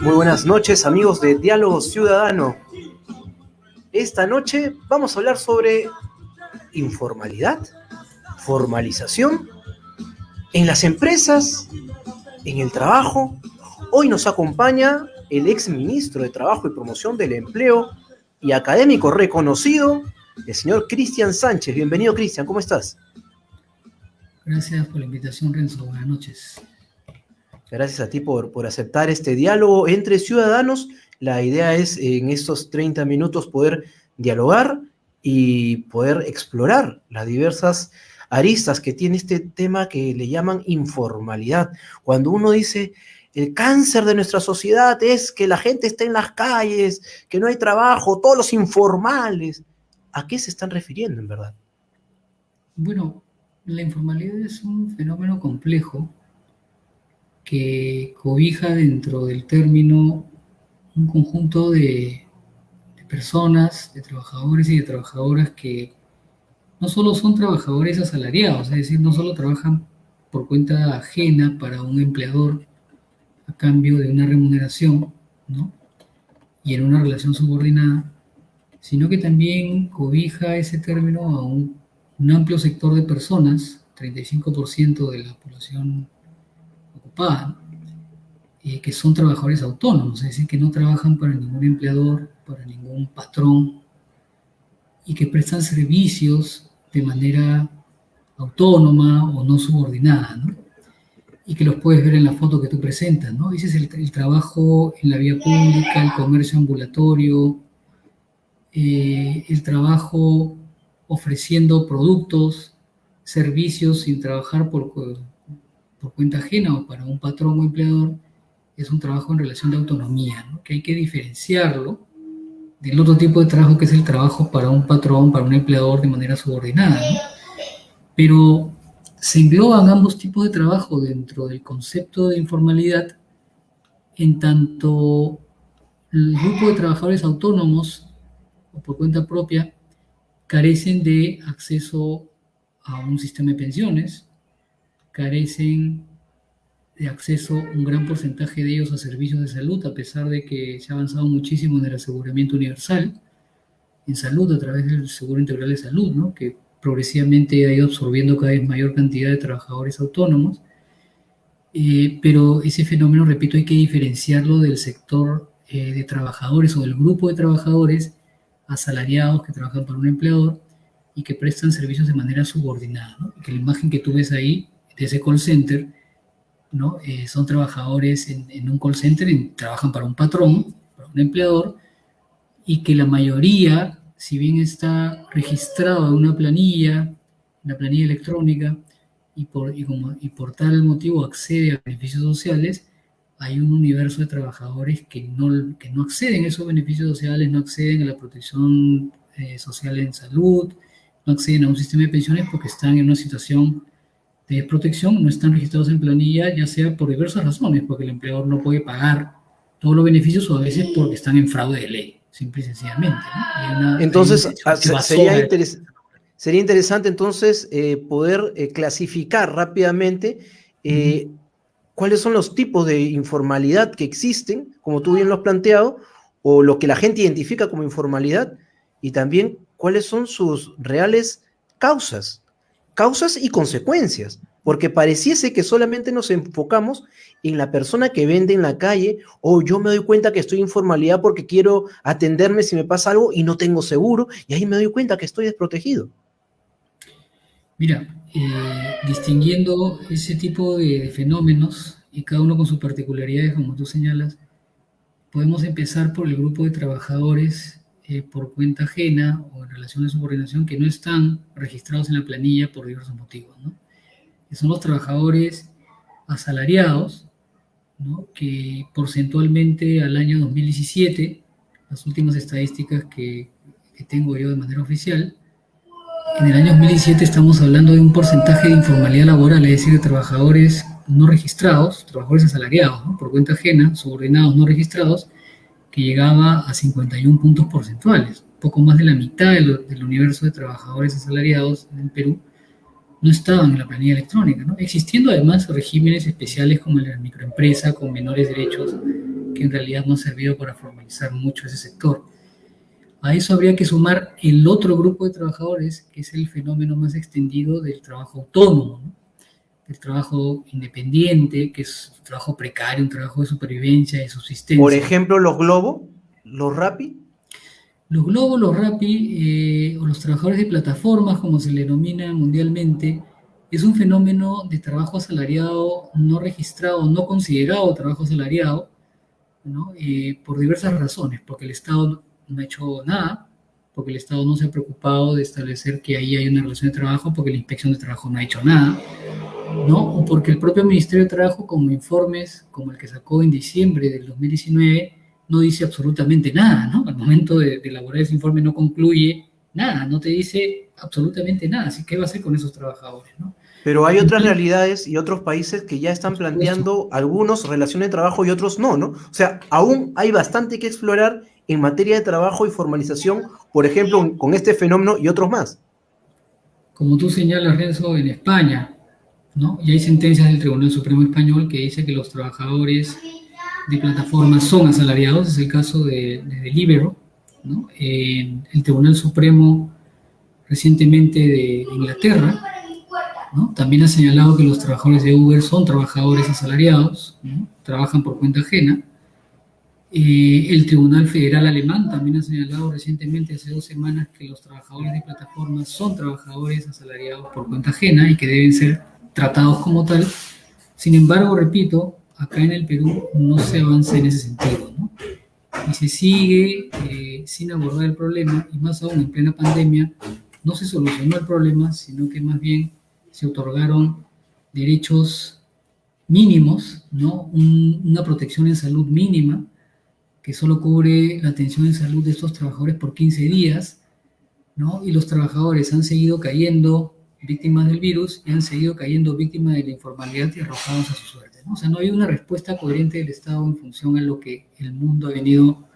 Muy buenas noches, amigos de Diálogo Ciudadano. Esta noche vamos a hablar sobre informalidad, formalización en las empresas, en el trabajo. Hoy nos acompaña el ex ministro de Trabajo y Promoción del Empleo y académico reconocido, el señor Cristian Sánchez. Bienvenido, Cristian, ¿cómo estás? Gracias por la invitación, Renzo. Buenas noches. Gracias a ti por aceptar este diálogo entre ciudadanos. La idea es en estos 30 minutos poder dialogar y poder explorar las diversas aristas que tiene este tema que le llaman informalidad. Cuando uno dice, el cáncer de nuestra sociedad es que la gente está en las calles, que no hay trabajo, todos los informales, ¿a qué se están refiriendo en verdad? Bueno, la informalidad es un fenómeno complejo que cobija dentro del término un conjunto de personas, de trabajadores y de trabajadoras que no solo son trabajadores asalariados, es decir, no solo trabajan por cuenta ajena para un empleador a cambio de una remuneración, ¿no? Y en una relación subordinada, sino que también cobija ese término a un amplio sector de personas, 35% de la población ocupada, que son trabajadores autónomos, es decir, que no trabajan para ningún empleador, para ningún patrón, y que prestan servicios de manera autónoma o no subordinada, ¿no? Y que los puedes ver en la foto que tú presentas, ¿no? Ese es el trabajo en la vía pública, el comercio ambulatorio, el trabajo ofreciendo productos, servicios sin trabajar por cuenta ajena o para un patrón o empleador, es un trabajo en relación de autonomía, ¿no? Que hay que diferenciarlo del otro tipo de trabajo que es el trabajo para un patrón, para un empleador de manera subordinada, ¿no? Pero se engloban ambos tipos de trabajo dentro del concepto de informalidad, en tanto el grupo de trabajadores autónomos o por cuenta propia carecen de acceso a un sistema de pensiones, carecen de acceso un gran porcentaje de ellos a servicios de salud, a pesar de que se ha avanzado muchísimo en el aseguramiento universal, en salud a través del Seguro Integral de Salud, ¿no? Que progresivamente ha ido absorbiendo cada vez mayor cantidad de trabajadores autónomos, pero ese fenómeno, repito, hay que diferenciarlo del sector de trabajadores o del grupo de trabajadores asalariados que trabajan para un empleador y que prestan servicios de manera subordinada, ¿no? Y que la imagen que tú ves ahí de ese call center, ¿no? Son trabajadores en un call center, trabajan para un patrón, para un empleador, y que la mayoría, si bien está registrado en una planilla electrónica, y por tal motivo accede a beneficios sociales, hay un universo de trabajadores que no acceden a esos beneficios sociales, no acceden a la protección social en salud, no acceden a un sistema de pensiones porque están en una situación de protección, no están registrados en planilla, ya sea por diversas razones, porque el empleador no puede pagar todos los beneficios o a veces porque están en fraude de ley, simple y sencillamente, ¿no? Entonces, sería interesante entonces poder clasificar rápidamente cuáles son los tipos de informalidad que existen, como tú bien lo has planteado, o lo que la gente identifica como informalidad, y también cuáles son sus reales causas y consecuencias, porque pareciese que solamente nos enfocamos en la persona que vende en la calle, o yo me doy cuenta que estoy en informalidad porque quiero atenderme si me pasa algo y no tengo seguro, y ahí me doy cuenta que estoy desprotegido. Mira, distinguiendo ese tipo de fenómenos, y cada uno con sus particularidades, como tú señalas, podemos empezar por el grupo de trabajadores por cuenta ajena o en relación de subordinación que no están registrados en la planilla por diversos motivos, ¿no? Que son los trabajadores asalariados, ¿no? Que porcentualmente al año 2017, las últimas estadísticas que tengo yo de manera oficial, en el año 2017 estamos hablando de un porcentaje de informalidad laboral, es decir, de trabajadores no registrados, trabajadores asalariados, ¿no? Por cuenta ajena, subordinados no registrados, que llegaba a 51 puntos porcentuales. Poco más de la mitad del universo de trabajadores asalariados en el Perú no estaban en la planilla electrónica, ¿no? Existiendo además regímenes especiales como el de la microempresa con menores derechos que que en realidad no ha servido para formalizar mucho ese sector. A eso habría que sumar el otro grupo de trabajadores, que es el fenómeno más extendido del trabajo autónomo, ¿no? El trabajo independiente, que es un trabajo precario, un trabajo de supervivencia, de subsistencia. Por ejemplo, los Globo, los Rappi. Los Globo, los Rappi, o los trabajadores de plataformas, como se le denomina mundialmente, es un fenómeno de trabajo asalariado no registrado, no considerado trabajo asalariado, ¿no? Por diversas razones, porque el Estado no ha hecho nada, porque el Estado no se ha preocupado de establecer que ahí hay una relación de trabajo, porque la Inspección de Trabajo no ha hecho nada, ¿no? O porque el propio Ministerio de Trabajo, como informes como el que sacó en diciembre del 2019, no dice absolutamente nada, ¿no? Al momento de elaborar ese informe no concluye nada, no te dice absolutamente nada, así que ¿qué va a hacer con esos trabajadores, ¿no? Pero hay otras realidades y otros países que ya están planteando algunos relaciones de trabajo y otros no, ¿no? O sea, aún hay bastante que explorar en materia de trabajo y formalización, por ejemplo, con este fenómeno y otros más. Como tú señalas, Renzo, en España, ¿no? Y hay sentencias del Tribunal Supremo Español que dice que los trabajadores de plataformas son asalariados, es el caso de Deliveroo, ¿no? El Tribunal Supremo recientemente de Inglaterra, ¿no? También ha señalado que los trabajadores de Uber son trabajadores asalariados, ¿no? Trabajan por cuenta ajena. El Tribunal Federal Alemán también ha señalado recientemente, hace 2 semanas, que los trabajadores de plataformas son trabajadores asalariados por cuenta ajena y que deben ser tratados como tal. Sin embargo, repito, acá en el Perú no se avanza en ese sentido, ¿no? Y se sigue sin abordar el problema, y más aún en plena pandemia, no se solucionó el problema, sino que más bien se otorgaron derechos mínimos, ¿no? Una protección en salud mínima, que solo cubre la atención en salud de estos trabajadores por 15 días, ¿no? Y los trabajadores han seguido cayendo víctimas del virus y han seguido cayendo víctimas de la informalidad y arrojados a su suerte, ¿no? O sea, no hay una respuesta coherente del Estado en función a lo que el mundo ha venido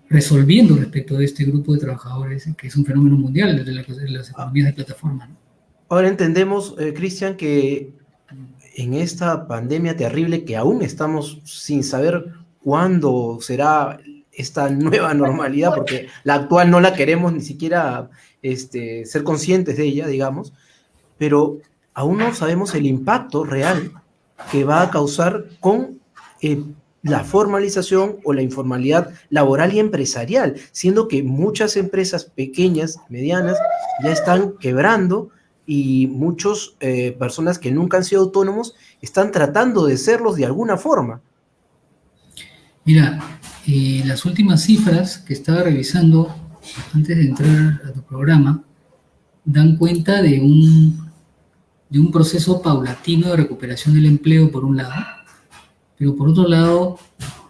resolviendo respecto de este grupo de trabajadores, que es un fenómeno mundial desde las economías de plataforma, ¿no? Ahora entendemos, Cristian, que en esta pandemia terrible que aún estamos sin saber cuándo será esta nueva normalidad, porque la actual no la queremos ni siquiera ser conscientes de ella, digamos, pero aún no sabemos el impacto real que va a causar con la formalización o la informalidad laboral y empresarial, siendo que muchas empresas pequeñas, medianas, ya están quebrando y muchas personas que nunca han sido autónomos están tratando de serlos de alguna forma. Mira, las últimas cifras que estaba revisando antes de entrar a tu programa dan cuenta de un proceso paulatino de recuperación del empleo, por un lado, pero por otro lado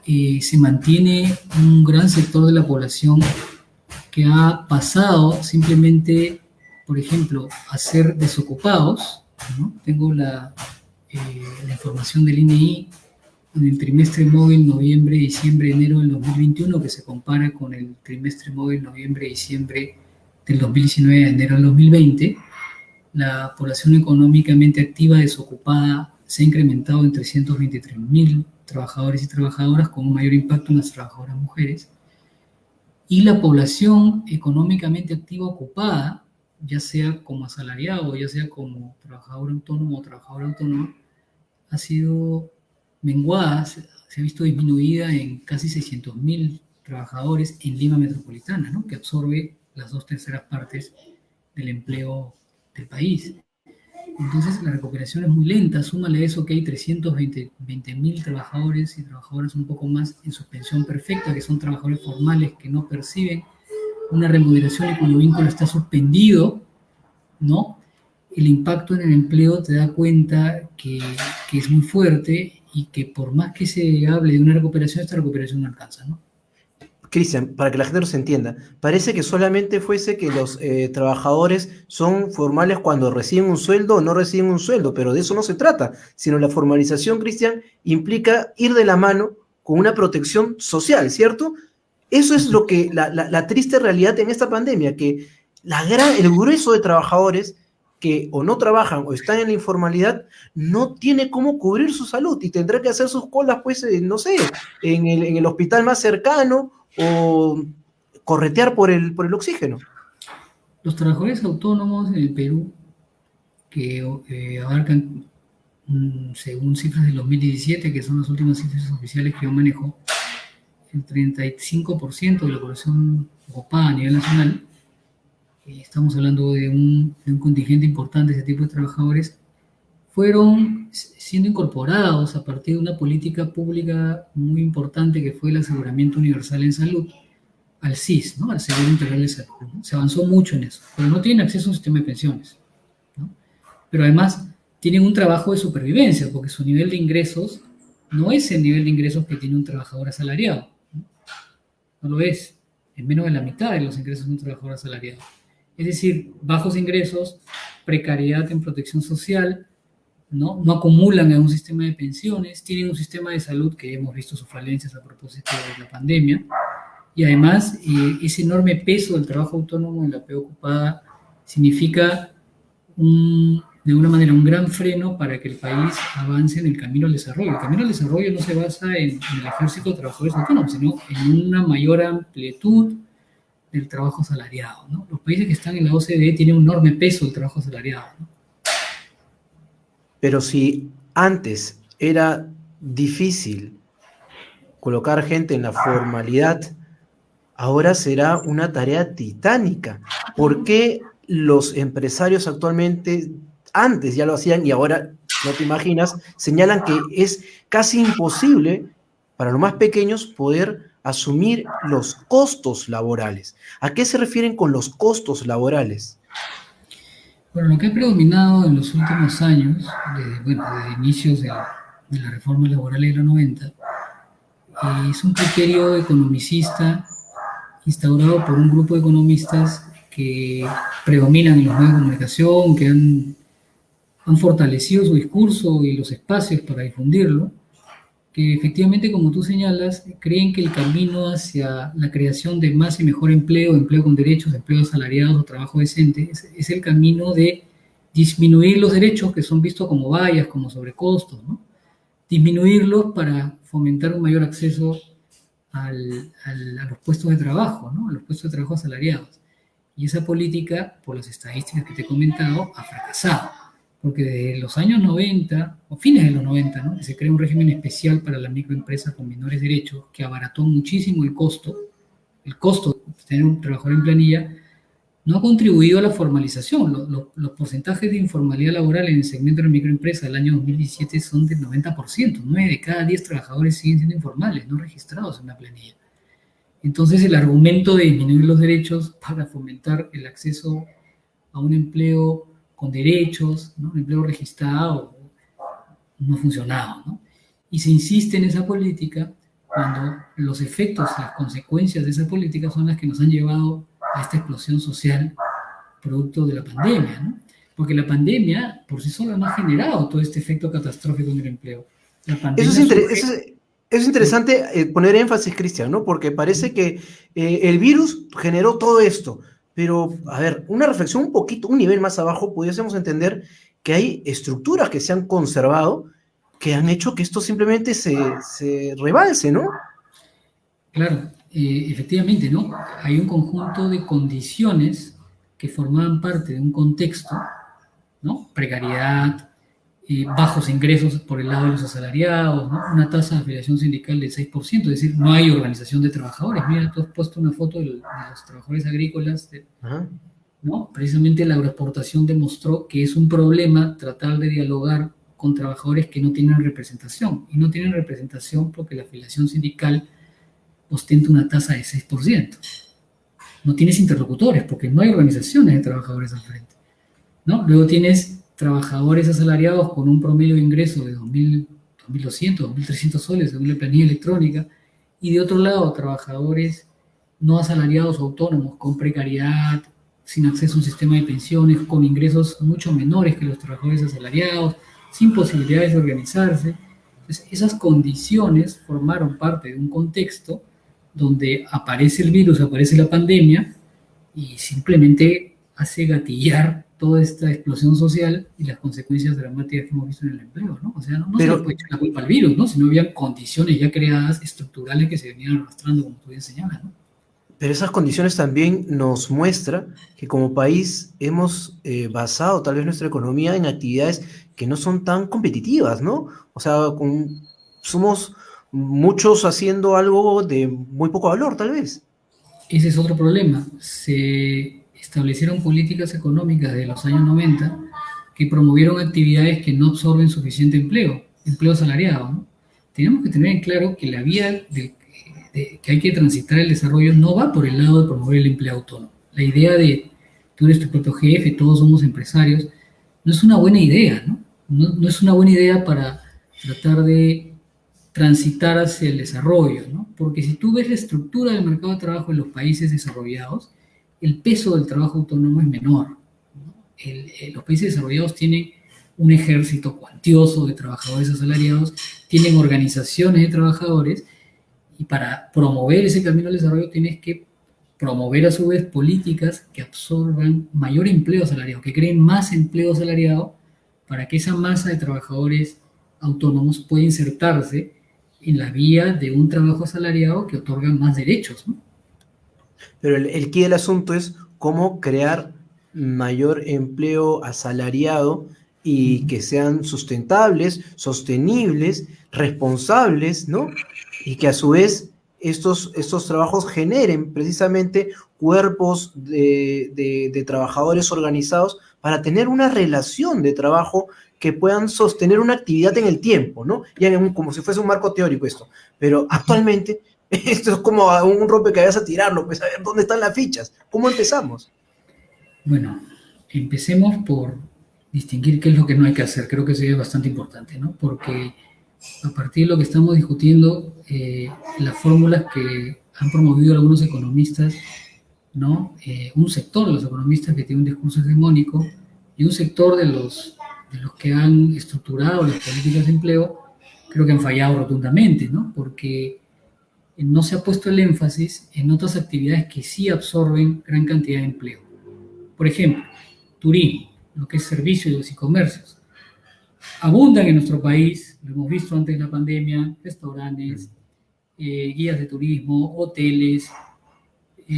se mantiene un gran sector de la población que ha pasado simplemente, por ejemplo, a ser desocupados, ¿no? Tengo la información del INEI en el trimestre móvil noviembre, diciembre, enero del 2021, que se compara con el trimestre móvil noviembre, diciembre del 2019 a enero del 2020, la población económicamente activa desocupada se ha incrementado en 323.000 trabajadores y trabajadoras, con un mayor impacto en las trabajadoras mujeres, y la población económicamente activa ocupada, ya sea como asalariado, ya sea como trabajador autónomo o trabajadora autónoma, ha sido menguada, se ha visto disminuida en casi 600.000 trabajadores en Lima metropolitana, ¿no? Que absorbe las 2/3 partes del empleo del país. Entonces la recuperación es muy lenta. Súmale a eso que hay 320.000 trabajadores y trabajadoras, un poco más, en suspensión perfecta, que son trabajadores formales que no perciben una remuneración y cuyo vínculo está suspendido, ¿no? El impacto en el empleo te da cuenta que es muy fuerte y que por más que se hable de una recuperación, esta recuperación no alcanza, ¿no? Cristian, para que la gente nos entienda, parece que solamente fuese que los trabajadores son formales cuando reciben un sueldo o no reciben un sueldo, pero de eso no se trata, sino la formalización, Cristian, implica ir de la mano con una protección social, ¿cierto? Eso es lo que la triste realidad en esta pandemia, que el grueso de trabajadores que o no trabajan o están en la informalidad no tiene cómo cubrir su salud y tendrá que hacer sus colas, pues, no sé, en el hospital más cercano o corretear por el oxígeno. Los trabajadores autónomos en el Perú, que abarcan, según cifras del 2017, que son las últimas cifras oficiales que yo manejo, el 35% de la población ocupada a nivel nacional, estamos hablando de un contingente importante de ese tipo de trabajadores, fueron siendo incorporados a partir de una política pública muy importante que fue el aseguramiento universal en salud, al SIS, ¿no? Al Seguro Integral de Salud, ¿no? Se avanzó mucho en eso, pero no tienen acceso a un sistema de pensiones, ¿no? Pero además tienen un trabajo de supervivencia, porque su nivel de ingresos no es el nivel de ingresos que tiene un trabajador asalariado, ¿no? No lo es, es menos de la mitad de los ingresos de un trabajador asalariado. Es decir, bajos ingresos, precariedad en protección social, ¿no? No acumulan en un sistema de pensiones, tienen un sistema de salud que hemos visto sus falencias a propósito de la pandemia, y además ese enorme peso del trabajo autónomo en la PEO ocupada significa de alguna manera un gran freno para que el país avance en el camino al desarrollo. El camino al desarrollo no se basa en el ejército de trabajadores autónomos, sino en una mayor amplitud del trabajo asalariado, ¿no? Los países que están en la OCDE tienen un enorme peso del trabajo asalariado, ¿no? Pero si antes era difícil colocar gente en la formalidad, ahora será una tarea titánica. ¿Por qué los empresarios actualmente, antes ya lo hacían y ahora, no te imaginas, señalan que es casi imposible para los más pequeños poder asumir los costos laborales? ¿A qué se refieren con los costos laborales? Bueno, lo que ha predominado en los últimos años, desde inicios de la reforma laboral de los 90, es un criterio economicista instaurado por un grupo de economistas que predominan en los medios de comunicación, que han fortalecido su discurso y los espacios para difundirlo, que efectivamente, como tú señalas, creen que el camino hacia la creación de más y mejor empleo, empleo con derechos, empleo asalariados o trabajo decente, es el camino de disminuir los derechos que son vistos como vallas, como sobrecostos, ¿no? Disminuirlos para fomentar un mayor acceso a los puestos de trabajo, ¿no? A los puestos de trabajo asalariados. Y esa política, por las estadísticas que te he comentado, ha fracasado. Porque desde los años 90, o fines de los 90, ¿no? Se crea un régimen especial para la microempresa con menores derechos que abarató muchísimo el costo de tener un trabajador en planilla, no ha contribuido a la formalización. Los porcentajes de informalidad laboral en el segmento de la microempresa del año 2017 son del 90%. 9 de cada 10 trabajadores siguen siendo informales, no registrados en la planilla. Entonces, el argumento de disminuir los derechos para fomentar el acceso a un empleo con derechos, ¿no? Un empleo registrado, no ha funcionado, ¿no? Y se insiste en esa política cuando los efectos, las consecuencias de esa política son las que nos han llevado a esta explosión social producto de la pandemia, ¿no? Porque la pandemia por sí sola no ha generado todo este efecto catastrófico en el empleo. La pandemia es interesante poner énfasis, Cristian, ¿no? Porque parece que el virus generó todo esto, pero, a ver, una reflexión un poquito, un nivel más abajo, pudiésemos entender que hay estructuras que se han conservado que han hecho que esto simplemente se rebalse, ¿no? Claro, efectivamente, ¿no? Hay un conjunto de condiciones que formaban parte de un contexto, ¿no? Precariedad, bajos ingresos por el lado de los asalariados, ¿no? Una tasa de afiliación sindical del 6%, es decir, no hay organización de trabajadores. Mira, tú has puesto una foto de los trabajadores agrícolas, ¿no? Precisamente la agroexportación demostró que es un problema tratar de dialogar con trabajadores que no tienen representación, y no tienen representación porque la afiliación sindical ostenta una tasa de 6%. No tienes interlocutores porque no hay organizaciones de trabajadores al frente, ¿no? Luego tienes trabajadores asalariados con un promedio de ingreso de 2.200, 2.300 soles según la planilla electrónica, y de otro lado trabajadores no asalariados o autónomos con precariedad, sin acceso a un sistema de pensiones, con ingresos mucho menores que los trabajadores asalariados, sin posibilidades de organizarse. Entonces, esas condiciones formaron parte de un contexto donde aparece el virus, aparece la pandemia, y simplemente hace gatillar toda esta explosión social y las consecuencias dramáticas que hemos visto en el empleo, ¿no? O sea, no se le puede echar la culpa al virus, ¿no? Sino había condiciones ya creadas, estructurales, que se venían arrastrando, como tú bien señalas, ¿no? Pero esas condiciones también nos muestran que como país hemos basado tal vez nuestra economía en actividades que no son tan competitivas, ¿no? O sea, somos muchos haciendo algo de muy poco valor, tal vez. Ese es otro problema. Se establecieron políticas económicas de los años 90 que promovieron actividades que no absorben suficiente empleo asalariado, ¿no? Tenemos que tener en claro que la vía que hay que transitar el desarrollo no va por el lado de promover el empleo autónomo. La idea de tú eres tu propio jefe, todos somos empresarios, no es una buena idea, ¿no? No es una buena idea para tratar de transitar hacia el desarrollo, ¿no? Porque si tú ves la estructura del mercado de trabajo en los países desarrollados, el peso del trabajo autónomo es menor, ¿no? Los países desarrollados tienen un ejército cuantioso de trabajadores asalariados, tienen organizaciones de trabajadores, y para promover ese camino al desarrollo tienes que promover a su vez políticas que absorban mayor empleo asalariado, que creen más empleo asalariado para que esa masa de trabajadores autónomos pueda insertarse en la vía de un trabajo asalariado que otorga más derechos, ¿no? Pero el quid del asunto es cómo crear mayor empleo asalariado y que sean sustentables, sostenibles, responsables, ¿no? Y que a su vez estos trabajos generen precisamente cuerpos de trabajadores organizados para tener una relación de trabajo que puedan sostener una actividad en el tiempo, ¿no? Ya como si fuese un marco teórico esto. Pero actualmente esto es como un rompecabezas a tirarlo, pues a ver dónde están las fichas. ¿Cómo empezamos? Bueno, empecemos por distinguir qué es lo que no hay que hacer. Creo que eso es bastante importante, ¿no? Porque a partir de lo que estamos discutiendo, las fórmulas que han promovido algunos economistas, ¿no? Un sector de los economistas que tiene un discurso hegemónico y un sector de los que han estructurado las políticas de empleo, creo que han fallado rotundamente, ¿no? Porque no se ha puesto el énfasis en otras actividades que sí absorben gran cantidad de empleo. Por ejemplo, turismo, lo que es servicios y comercios. Abundan en nuestro país, lo hemos visto antes de la pandemia, restaurantes, guías de turismo, hoteles,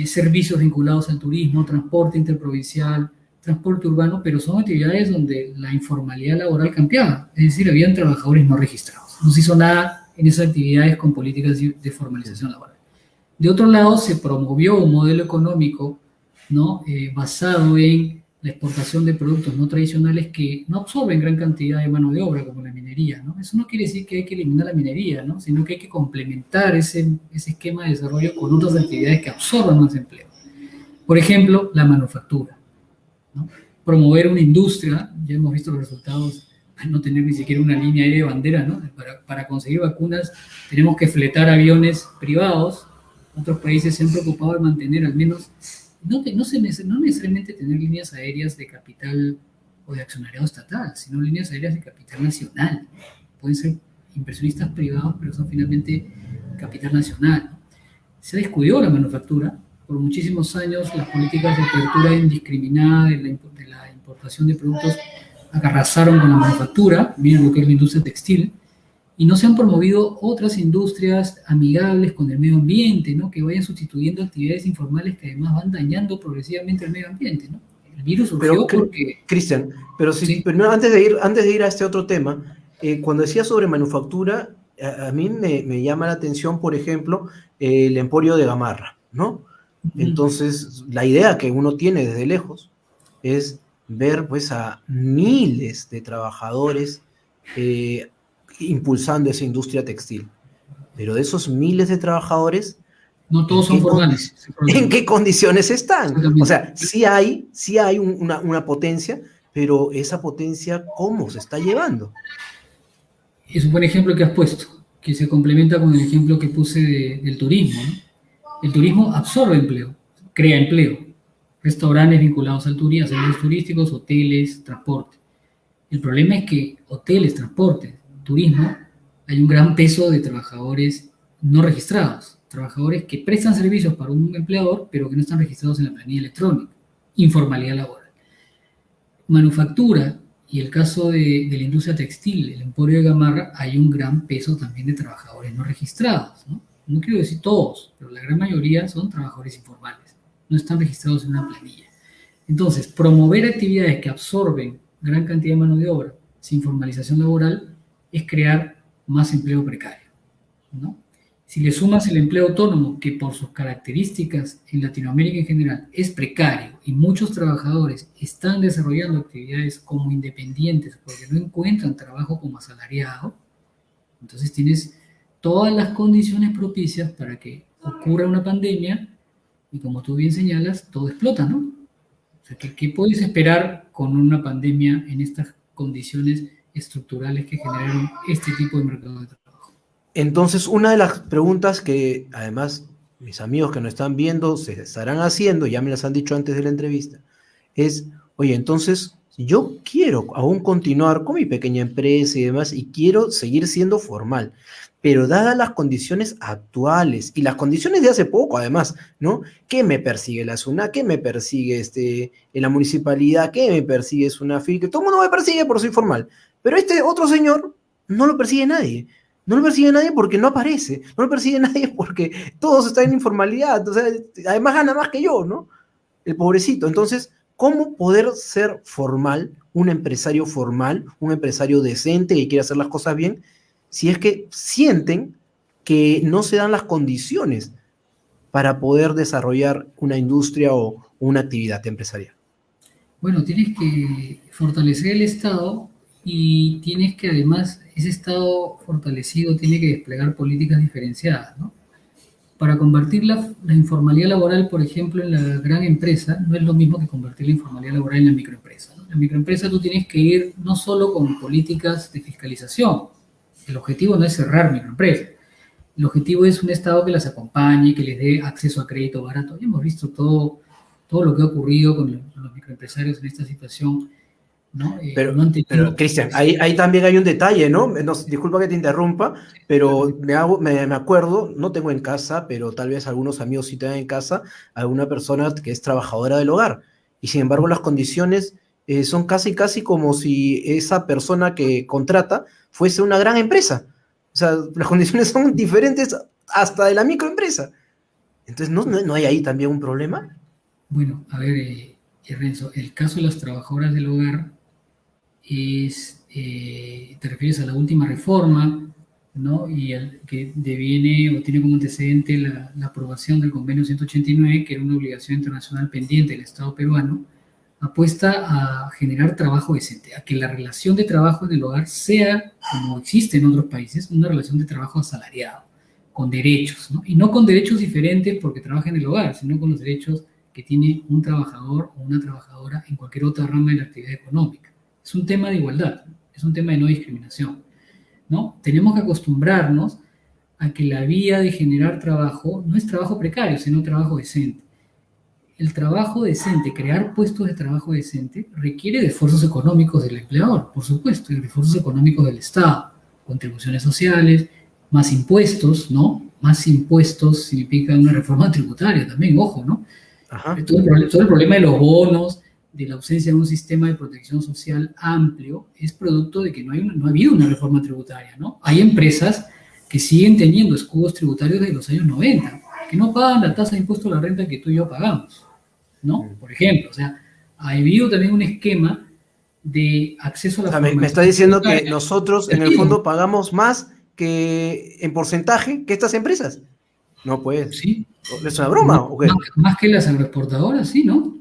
servicios vinculados al turismo, transporte interprovincial, transporte urbano, pero son actividades donde la informalidad laboral cambiaba, es decir, habían trabajadores no registrados. No se hizo nada en esas actividades con políticas de formalización laboral. De otro lado, se promovió un modelo económico, ¿no? Basado en la exportación de productos no tradicionales que no absorben gran cantidad de mano de obra, como la minería, ¿no? Eso no quiere decir que hay que eliminar la minería, ¿no? Sino que hay que complementar ese esquema de desarrollo con otras actividades que absorban más empleo. Por ejemplo, la manufactura, ¿no? Promover una industria, ya hemos visto los resultados, no tener ni siquiera una línea aérea de bandera, ¿no? Para conseguir vacunas tenemos que fletar aviones privados. Otros países se han preocupado de mantener al menos, no necesariamente tener líneas aéreas de capital o de accionariado estatal, sino líneas aéreas de capital nacional. Pueden ser inversionistas privados, pero son finalmente capital nacional, ¿no? Se descuidó la manufactura. Por muchísimos años las políticas de apertura indiscriminada de la importación de productos arrasaron con la manufactura, miren lo que es la industria textil, y no se han promovido otras industrias amigables con el medio ambiente, ¿no? Que vayan sustituyendo actividades informales que además van dañando progresivamente el medio ambiente, ¿no? El virus surgió porque... Cristian, pero sí. pero antes de ir a este otro tema, cuando decía sobre manufactura, a mí me llama la atención, por ejemplo, el Emporio de Gamarra, ¿no? Entonces, la idea que uno tiene desde lejos es ver pues a miles de trabajadores impulsando esa industria textil. Pero de esos miles de trabajadores, no todos son formales. ¿en qué condiciones están? O sea, sí hay una potencia, pero esa potencia, ¿cómo se está llevando? Es un buen ejemplo que has puesto, que se complementa con el ejemplo que puse del turismo, ¿no? El turismo absorbe empleo, crea empleo. Restaurantes vinculados al turismo, servicios turísticos, hoteles, transporte. El problema es que hoteles, transporte, turismo, hay un gran peso de trabajadores no registrados, trabajadores que prestan servicios para un empleador, pero que no están registrados en la planilla electrónica. informalidad laboral. Manufactura y el caso de la industria textil, el Emporio de Gamarra, hay un gran peso también de trabajadores no registrados, ¿no? No quiero decir todos, pero la gran mayoría son trabajadores informales, no están registrados en una planilla. Entonces, promover actividades que absorben gran cantidad de mano de obra sin formalización laboral es crear más empleo precario, ¿no? Si le sumas el empleo autónomo, que por sus características en Latinoamérica en general es precario y muchos trabajadores están desarrollando actividades como independientes porque no encuentran trabajo como asalariado, entonces tienes todas las condiciones propicias para que ocurra una pandemia y, como tú bien señalas, todo explota, ¿no? O sea, ¿qué puedes esperar con una pandemia en estas condiciones estructurales que generaron este tipo de mercado de trabajo? Entonces, una de las preguntas que además mis amigos que nos están viendo se estarán haciendo, ya me las han dicho antes de la entrevista, es, oye, entonces yo quiero aún continuar con mi pequeña empresa y demás y quiero seguir siendo formal, pero dadas las condiciones actuales y las condiciones de hace poco además, ¿no? ¿Qué me persigue la SUNAT? ¿Qué me persigue en la municipalidad? ¿Qué me persigue SUNAFIL? Que todo el mundo me persigue por ser formal, pero este otro señor no lo persigue nadie. No lo persigue nadie porque no aparece, no lo persigue nadie porque todos están en informalidad, o sea, además gana más que yo, ¿no? El pobrecito. Entonces, ¿cómo poder ser formal, un empresario decente que quiere hacer las cosas bien, si es que sienten que no se dan las condiciones para poder desarrollar una industria o una actividad empresarial? Bueno, tienes que fortalecer el Estado y tienes que además, ese Estado fortalecido tiene que desplegar políticas diferenciadas, ¿no? Para combatir la informalidad laboral, por ejemplo, en la gran empresa, no es lo mismo que combatir la informalidad laboral en la microempresa, ¿no? En la microempresa tú tienes que ir no solo con políticas de fiscalización, el objetivo no es cerrar microempresas, el objetivo es un Estado que las acompañe, que les dé acceso a crédito barato. Ya hemos visto todo lo que ha ocurrido con los microempresarios en esta situación, ¿no? Pero, No han tenido... Cristian, ahí también hay un detalle, ¿no? Disculpa que te interrumpa, pero me acuerdo, no tengo en casa, pero tal vez algunos amigos sí tengan en casa, alguna persona que es trabajadora del hogar. Y sin embargo, las condiciones son casi como si esa persona que contrata fuese una gran empresa. O sea, las condiciones son diferentes hasta de la microempresa. Entonces, ¿no hay ahí también un problema? Bueno, a ver, Renzo, el caso de las trabajadoras del hogar te refieres a la última reforma, ¿no? Y que deviene o tiene como antecedente la aprobación del convenio 189, que era una obligación internacional pendiente del Estado peruano, apuesta a generar trabajo decente, a que la relación de trabajo en el hogar sea, como existe en otros países, una relación de trabajo asalariado, con derechos, ¿no? Y no con derechos diferentes porque trabaja en el hogar, sino con los derechos que tiene un trabajador o una trabajadora en cualquier otra rama de la actividad económica. Es un tema de igualdad, es un tema de no discriminación, ¿no? Tenemos que acostumbrarnos a que la vía de generar trabajo no es trabajo precario, sino trabajo decente. El trabajo decente, crear puestos de trabajo decente, requiere de esfuerzos económicos del empleador, por supuesto, y de esfuerzos económicos del Estado, contribuciones sociales, más impuestos, ¿no? Más impuestos significa una reforma tributaria también, ojo, ¿no? Todo el problema de los bonos, de la ausencia de un sistema de protección social amplio, es producto de que no ha habido una reforma tributaria, ¿no? Hay empresas que siguen teniendo escudos tributarios de los años 90, que no pagan la tasa de impuesto a la renta que tú y yo pagamos, ¿no? Por ejemplo, o sea, ha habido también un esquema de acceso a la formación. Me está diciendo que nosotros en el fondo pagamos más que en porcentaje que estas empresas. No, pues. Sí. ¿Es una broma o qué? Más que las agroexportadoras, sí, ¿no?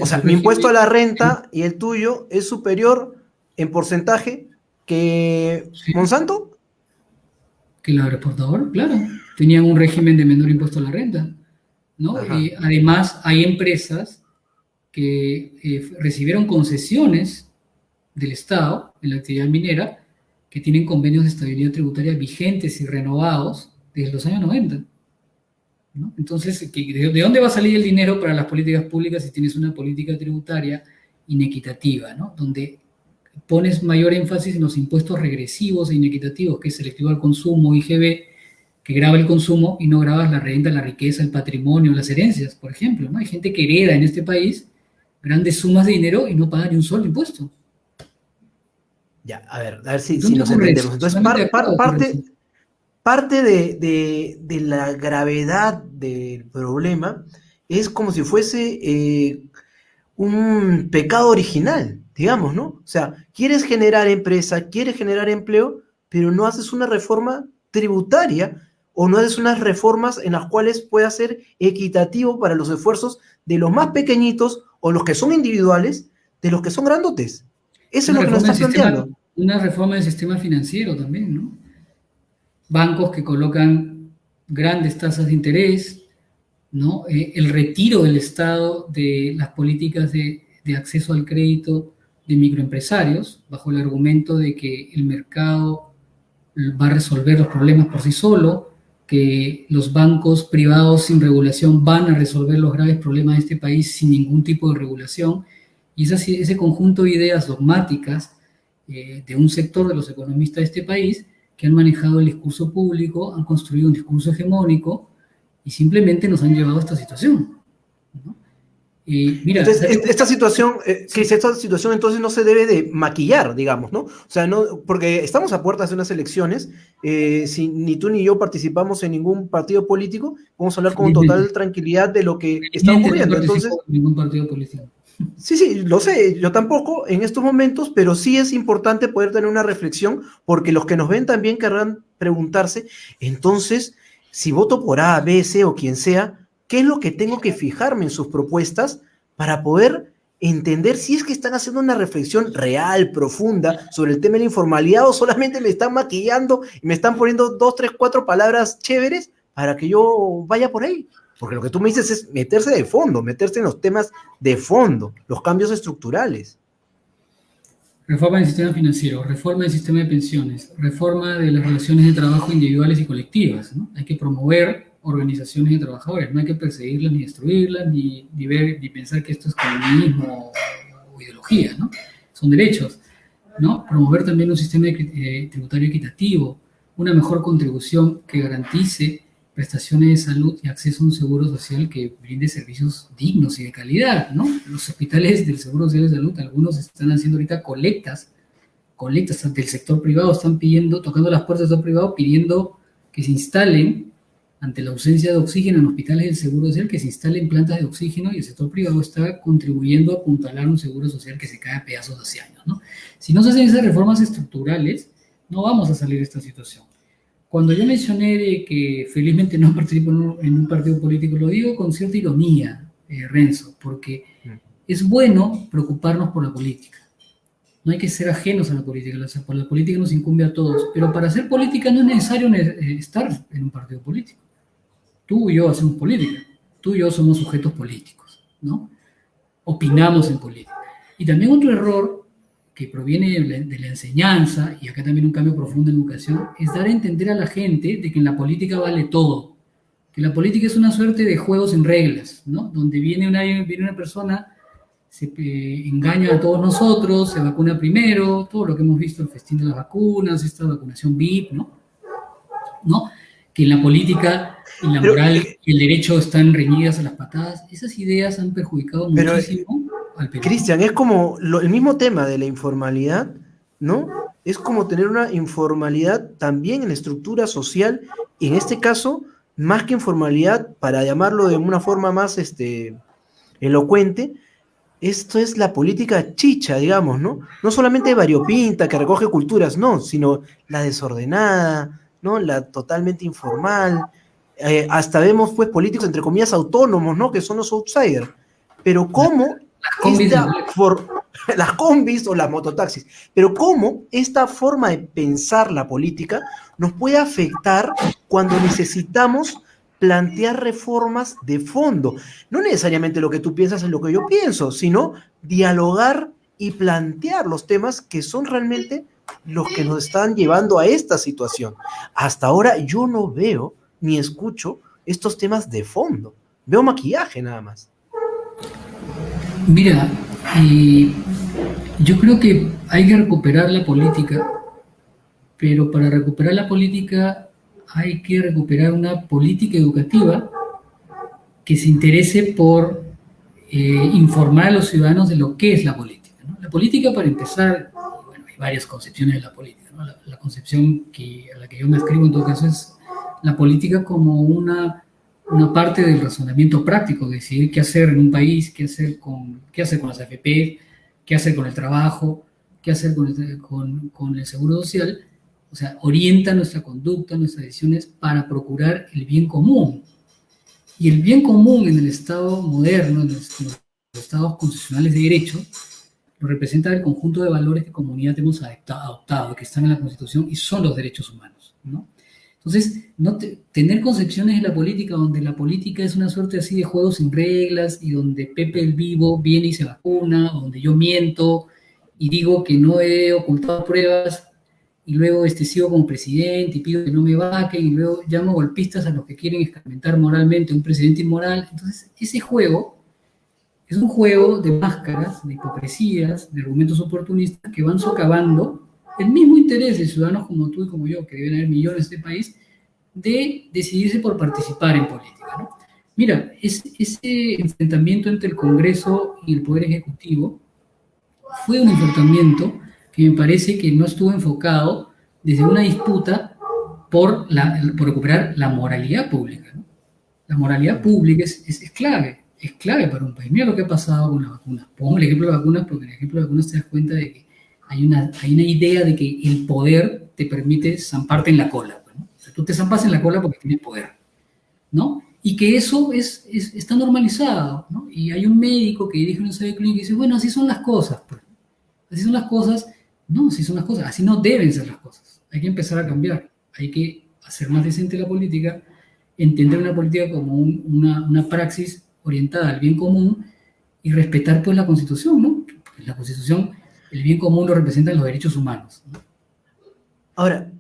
O sea, mi impuesto a la renta y el tuyo es superior en porcentaje que Monsanto. Que el agroexportador, claro. Tenían un régimen de menor impuesto a la renta, ¿no? Además, hay empresas que recibieron concesiones del Estado en la actividad minera que tienen convenios de estabilidad tributaria vigentes y renovados desde los años 90. ¿No? Entonces, ¿de dónde va a salir el dinero para las políticas públicas si tienes una política tributaria inequitativa, ¿no? Donde pones mayor énfasis en los impuestos regresivos e inequitativos, que es selectivo al consumo, IGB, que grava el consumo y no grabas la renta, la riqueza, el patrimonio, las herencias, por ejemplo, ¿no? Hay gente que hereda en este país grandes sumas de dinero y no pagan ni un solo impuesto. Ya, a ver si ¿Dónde nos ocurre entendemos. eso? Entonces, Solamente acá ocurre eso. parte de la gravedad del problema es como si fuese un pecado original, digamos, ¿no? O sea, quieres generar empresa, quieres generar empleo, pero no haces una reforma tributaria o no haces unas reformas en las cuales pueda ser equitativo para los esfuerzos de los más pequeñitos o los que son individuales, de los que son grandotes. Eso es lo que nos estás planteando. Una reforma del sistema financiero también, ¿no? Bancos que colocan grandes tasas de interés, ¿no? El retiro del Estado de las políticas de acceso al crédito de microempresarios, bajo el argumento de que el mercado va a resolver los problemas por sí solo, que los bancos privados sin regulación van a resolver los graves problemas de este país sin ningún tipo de regulación, y ese conjunto de ideas dogmáticas de un sector de los economistas de este país que han manejado el discurso público, han construido un discurso hegemónico y simplemente nos han llevado a esta situación, ¿no? Mira, entonces, esta situación, Cris, esta situación entonces no se debe de maquillar, digamos, ¿no? O sea, no, porque estamos a puertas de unas elecciones, si ni tú ni yo participamos en ningún partido político, vamos a hablar con total tranquilidad de lo que está ocurriendo. No entonces, en ningún partido político. Sí, lo sé, yo tampoco en estos momentos, pero sí es importante poder tener una reflexión, porque los que nos ven también querrán preguntarse, entonces, si voto por A, B, C o quien sea, ¿qué es lo que tengo que fijarme en sus propuestas para poder entender si es que están haciendo una reflexión real, profunda sobre el tema de la informalidad o solamente me están maquillando y me están poniendo 2, 3, 4 palabras chéveres para que yo vaya por ahí? Porque lo que tú me dices es meterse de fondo, meterse en los temas de fondo, los cambios estructurales. Reforma del sistema financiero, reforma del sistema de pensiones, reforma de las relaciones de trabajo individuales y colectivas, ¿no? Hay que promover organizaciones de trabajadores, no hay que perseguirlas ni destruirlas, ni pensar que esto es comunismo o ideología, ¿no? Son derechos, ¿no? Promover también un sistema tributario equitativo, una mejor contribución que garantice prestaciones de salud y acceso a un seguro social que brinde servicios dignos y de calidad, ¿no? Los hospitales del Seguro Social de Salud, algunos están haciendo ahorita colectas ante el sector privado, están tocando las puertas del sector privado, pidiendo que se instalen, ante la ausencia de oxígeno en hospitales del Seguro Social, que se instalen plantas de oxígeno, y el sector privado está contribuyendo a apuntalar un seguro social que se cae a pedazos hace años, ¿no? Si no se hacen esas reformas estructurales, no vamos a salir de esta situación. Cuando yo mencioné de que felizmente no participo en un partido político, lo digo con cierta ironía, Renzo, porque es bueno preocuparnos por la política. No hay que ser ajenos a la política, la política nos incumbe a todos, pero para hacer política no es necesario estar en un partido político. Tú y yo hacemos política, tú y yo somos sujetos políticos, ¿no? Opinamos en política. Y también otro error que proviene de la enseñanza, y acá también un cambio profundo en educación, es dar a entender a la gente de que en la política vale todo, que la política es una suerte de juegos sin reglas, ¿no? Donde viene una persona, se engaña a todos nosotros, se vacuna primero, todo lo que hemos visto, el festín de las vacunas, esta vacunación VIP, ¿no? Que en la política y la moral y el derecho están reñidas a las patadas. Esas ideas han perjudicado muchísimo al Perú. Cristian, es como el mismo tema de la informalidad, ¿no? Es como tener una informalidad también en la estructura social, y en este caso, más que informalidad, para llamarlo de una forma más elocuente, esto es la política chicha, digamos, ¿no? No solamente variopinta, que recoge culturas, no, sino la desordenada, ¿no? La totalmente informal. Hasta vemos, pues, políticos, entre comillas, autónomos, ¿no? Que son los outsiders. Pero cómo las combis o las mototaxis, pero cómo esta forma de pensar la política nos puede afectar cuando necesitamos plantear reformas de fondo. No necesariamente lo que tú piensas es lo que yo pienso, sino dialogar y plantear los temas que son realmente los que nos están llevando a esta situación. Hasta ahora yo no veo ni escucho estos temas de fondo. Veo maquillaje nada más. Mira, yo creo que hay que recuperar la política, pero para recuperar la política hay que recuperar una política educativa que se interese por informar a los ciudadanos de lo que es la política, ¿no? La política, para empezar, bueno, hay varias concepciones de la política, ¿no? La concepción a la que yo me escribo en todo caso es la política como una parte del razonamiento práctico, decidir qué hacer en un país, qué hacer con las AFP, qué hacer con el trabajo, qué hacer con el seguro social. O sea, orienta nuestra conducta, nuestras decisiones para procurar el bien común. Y el bien común en el Estado moderno, en los estados constitucionales de derecho, lo representa el conjunto de valores que como comunidad hemos adoptado, que están en la Constitución y son los derechos humanos, ¿no? Entonces, tener concepciones de la política donde la política es una suerte así de juego sin reglas y donde Pepe el Vivo viene y se vacuna, donde yo miento y digo que no he ocultado pruebas y luego sigo como presidente y pido que no me vaquen y luego llamo golpistas a los que quieren escarmentar moralmente a un presidente inmoral. Entonces, ese juego es un juego de máscaras, de hipocresías, de argumentos oportunistas que van socavando el mismo interés de ciudadanos como tú y como yo, que deben haber millones en este país, de decidirse por participar en política, ¿no? Mira, ese enfrentamiento entre el Congreso y el Poder Ejecutivo fue un enfrentamiento que me parece que no estuvo enfocado desde una disputa por recuperar la moralidad pública, ¿no? La moralidad pública es clave para un país. Mira lo que ha pasado con las vacunas. Pongo el ejemplo de vacunas porque en el ejemplo de vacunas te das cuenta de que hay una idea de que el poder te permite zamparte en la cola, ¿no? O sea, tú te zampas en la cola porque tienes poder, ¿no? Y que eso está normalizado, ¿no? Y hay un médico que dirige un ensayo clínico y dice, bueno, así son las cosas, pues. Así son las cosas. No, así son las cosas. Así no deben ser las cosas. Hay que empezar a cambiar. Hay que hacer más decente la política, entender una política como una praxis orientada al bien común y respetar, pues, la Constitución, ¿no? Porque la Constitución, el bien común lo representan los derechos humanos, ¿no? Ahora,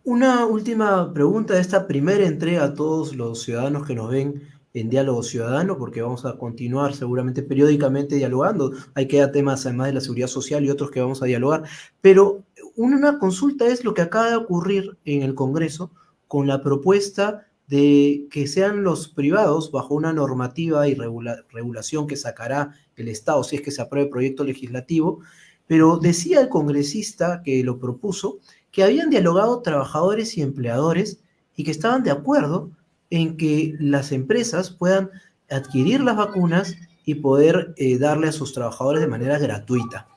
una última pregunta de esta primera entrega a todos los ciudadanos que nos ven en Diálogo Ciudadano, porque vamos a continuar seguramente periódicamente dialogando. Hay que dar temas además de la seguridad social y otros que vamos a dialogar. Pero una consulta es lo que acaba de ocurrir en el Congreso con la propuesta de que sean los privados, bajo una normativa y regulación que sacará el Estado si es que se apruebe el proyecto legislativo, pero decía el congresista que lo propuso que habían dialogado trabajadores y empleadores y que estaban de acuerdo en que las empresas puedan adquirir las vacunas y poder darle a sus trabajadores de manera gratuita.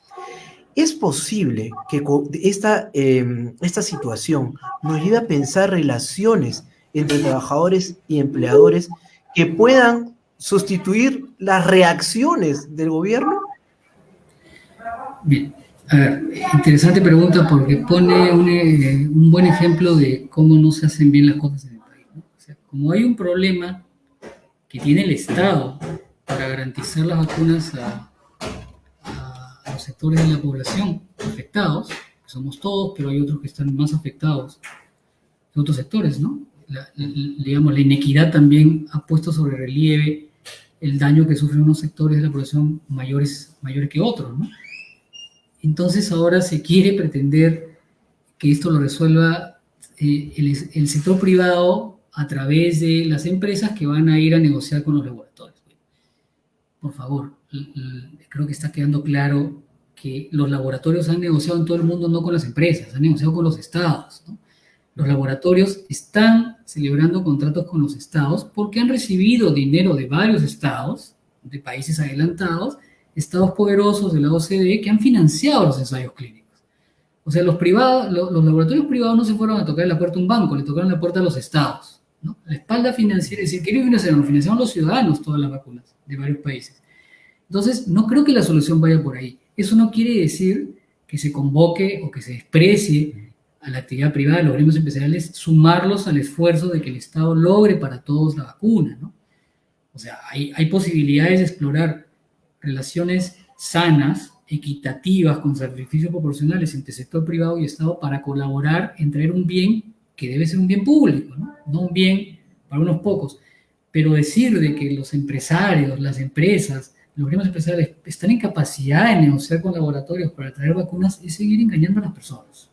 ¿Es posible que esta situación nos lleve a pensar relaciones entre trabajadores y empleadores que puedan sustituir las reacciones del gobierno? Bien, a ver, interesante pregunta porque pone un buen ejemplo de cómo no se hacen bien las cosas en el país, ¿no? O sea, como hay un problema que tiene el Estado para garantizar las vacunas a los sectores de la población afectados, que somos todos, pero hay otros que están más afectados que otros sectores, ¿no? Digamos, la inequidad también ha puesto sobre relieve el daño que sufren unos sectores de la población mayores que otros, ¿no? Entonces ahora se quiere pretender que esto lo resuelva el sector privado a través de las empresas que van a ir a negociar con los laboratorios. Por favor, creo que está quedando claro que los laboratorios han negociado en todo el mundo, no con las empresas, han negociado con los estados, ¿no? Los laboratorios están celebrando contratos con los estados porque han recibido dinero de varios estados, de países adelantados, estados poderosos de la OCDE que han financiado los ensayos clínicos. O sea, los laboratorios privados no se fueron a tocar la puerta a un banco, le tocaron la puerta a los estados, ¿no? La espalda financiera, es decir, ¿qué financiaron los ciudadanos todas las vacunas de varios países? Entonces, no creo que la solución vaya por ahí. Eso no quiere decir que se convoque o que se desprecie a la actividad privada, los gremios empresariales, sumarlos al esfuerzo de que el Estado logre para todos la vacuna, ¿no? O sea, hay posibilidades de explorar relaciones sanas, equitativas, con sacrificios proporcionales entre sector privado y Estado para colaborar en traer un bien que debe ser un bien público, ¿no? No un bien para unos pocos. Pero decir de que los empresarios, las empresas, los gremios empresariales están en capacidad de negociar con laboratorios para traer vacunas es seguir engañando a las personas.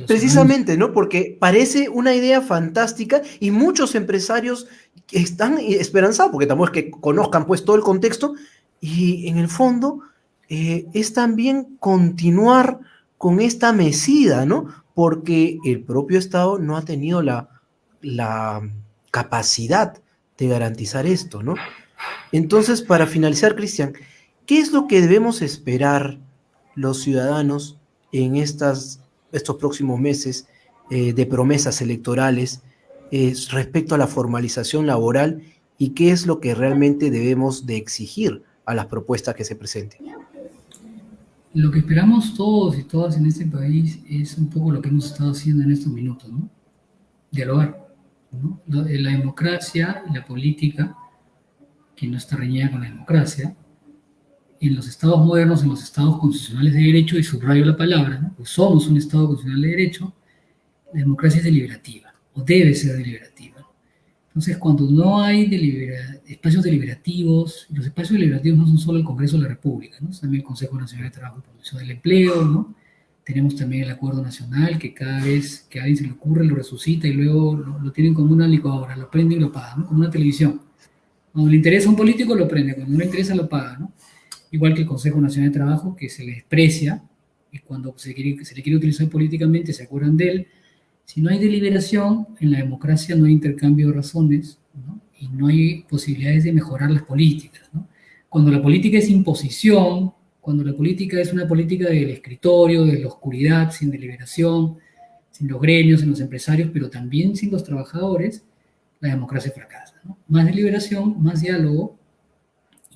Precisamente, ¿no? Porque parece una idea fantástica y muchos empresarios están esperanzados, porque tampoco es que conozcan pues todo el contexto, Y en el fondo es también continuar con esta mesida, ¿no? Porque el propio Estado no ha tenido la capacidad de garantizar esto, ¿no? Entonces, para finalizar, Cristian, ¿qué es lo que debemos esperar los ciudadanos en estos próximos meses de promesas electorales respecto a la formalización laboral y qué es lo que realmente debemos de exigir a las propuestas que se presenten? Lo que esperamos todos y todas en este país es un poco lo que hemos estado haciendo en estos minutos, ¿no? Dialogar, ¿no? La democracia y la política, que no está reñida con la democracia, en los estados modernos, en los estados constitucionales de derecho, y subrayo la palabra, ¿no? Pues somos un estado constitucional de derecho, la democracia es deliberativa, o debe ser deliberativa. Entonces, cuando no hay espacios deliberativos, y los espacios deliberativos no son solo el Congreso de la República, ¿no? También el Consejo Nacional de Trabajo y Protección del Empleo, ¿no? Tenemos también el Acuerdo Nacional, que cada vez que a alguien se le ocurre lo resucita y luego lo tienen como una licuadora, lo prenden y lo pagan, ¿no? Como una televisión. Cuando le interesa a un político lo prende, cuando no le interesa lo paga, ¿no? Igual que el Consejo Nacional de Trabajo, que se le desprecia, y cuando se le quiere utilizar políticamente se acuerdan de él. Si no hay deliberación, en la democracia no hay intercambio de razones, ¿no? Y no hay posibilidades de mejorar las políticas, ¿no? Cuando la política es imposición, cuando la política es una política del escritorio, de la oscuridad, sin deliberación, sin los gremios, sin los empresarios, pero también sin los trabajadores, la democracia fracasa, ¿no? Más deliberación, más diálogo,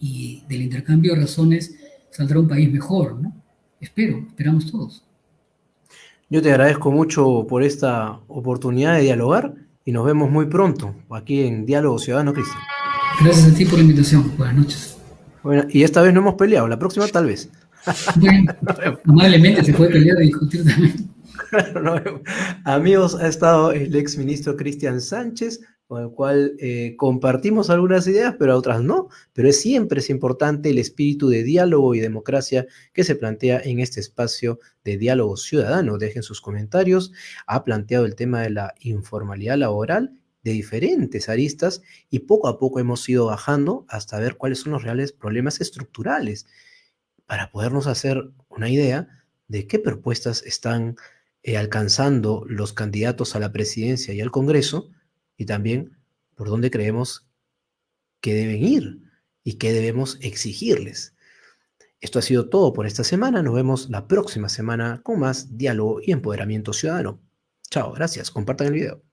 y del intercambio de razones saldrá un país mejor, ¿no? Esperamos todos. Yo te agradezco mucho por esta oportunidad de dialogar y nos vemos muy pronto aquí en Diálogo Ciudadano, Cristian. Gracias a ti por la invitación. Buenas noches. Bueno, y esta vez no hemos peleado, la próxima tal vez. Bueno, amablemente se puede pelear y discutir también. No, amigos, ha estado el ex ministro Cristian Sánchez, con el cual compartimos algunas ideas, pero otras no. Pero siempre es importante el espíritu de diálogo y democracia que se plantea en este espacio de diálogo ciudadano. Dejen sus comentarios. Ha planteado el tema de la informalidad laboral de diferentes aristas y poco a poco hemos ido bajando hasta ver cuáles son los reales problemas estructurales para podernos hacer una idea de qué propuestas están alcanzando los candidatos a la presidencia y al Congreso, y también por dónde creemos que deben ir y qué debemos exigirles. Esto ha sido todo por esta semana. Nos vemos la próxima semana con más diálogo y empoderamiento ciudadano. Chao, gracias. Compartan el video.